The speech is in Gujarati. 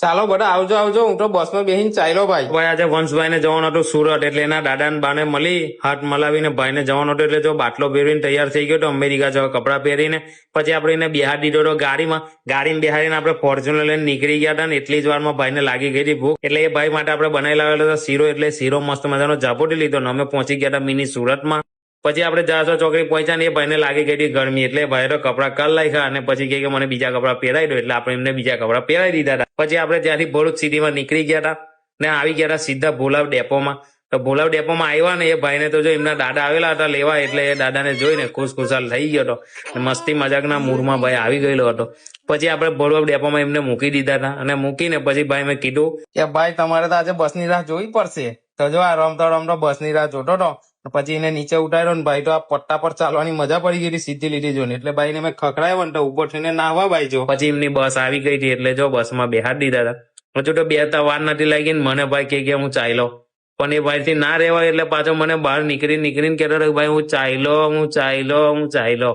ચાલો બધા આવજો આવજો, હું તો બસમાં બેસીને ચાલ્યો ભાઈ. ભાઈ આજે વંશભાઈને જવાનું હતું સુરત, એટલે એના દાદા ને બાને મળી હાથ મલાવીને ભાઈને જવાનું હતું, એટલે જો બાટલો પહેરીને તૈયાર થઈ ગયો તો અમેરિકા જવા કપડાં પહેરીને. પછી આપણે એને બિહાર દીધો હતો ગાડીમાં બેહાડીને આપણે ફોર્ચ્યુનર લઈને નીકળી ગયા હતા. ને એટલી જ વારમાં ભાઈને લાગી ગઈ હતી ભૂખ, એટલે એ ભાઈ માટે આપણે બનાવી લાવેલો હતો શીરો. એટલે શીરો મસ્ત મજાનો ઝાપોટી લીધો ને અમે પહોંચી ગયા હતા મિની સુરતમાં. પછી આપણે 400 ચોકડી પહોંચ્યા ને એ ભાઈને લાગી ગઈ હતી ગરમી, એટલે ભાઈ તો કપડાં કાઢ નાખ્યા અને પછી કહે કે મને બીજા કપડાં પહેરાવી દો, એટલે આપણે એમને બીજા કપડાં પહેરાવી દીધા હતા. પછી આપણે ત્યાંથી ભરૂચ સિટીમાં નીકળી ગયા હતા ને આવી ગયા હતા સીધા ભોલાવ ડેપોમાં. તો ભોલાવ ડેપોમાં આવ્યા ને એ ભાઈને તો જો એમના દાદા આવેલા હતા લેવા, એટલે એ દાદાને જોઈને ખુશખુશાલ થઈ ગયો હતો. મસ્તી મજાકના મૂડમાં ભાઈ આવી ગયેલો હતો. પછી આપણે ભોલાવ ડેપોમાં એમને મૂકી દીધા હતા અને મૂકીને પછી ભાઈ મેં કીધું કે ભાઈ તમારે તો આજે બસની રાહ જોવી પડશે. તો જો આ રમતો રમતો બસની રાહ જોતો હતો. પછી એને નીચે ઉતાર્યો ને ભાઈ તો આ પટ્ટા પર ચાલવાની મજા પડી ગઈ હતી સીધી લીધી જોઈને, એટલે ભાઈને મેં ખખડાયો ને તો ઉપર થઈને નાહવા ભાઈ જો. પછી એમની બસ આવી ગઈ હતી, એટલે જો બસમાં બેહાડી દીધા હતા. હજુ તો 2 વાર નથી લાગી ને મને ભાઈ કે હું ચાલ્યો, પણ એ ભાઈ થી ના રહેવાય એટલે પાછો મને બહાર નીકળીને કહેતો હતો ભાઈ હું ચાલ્યો.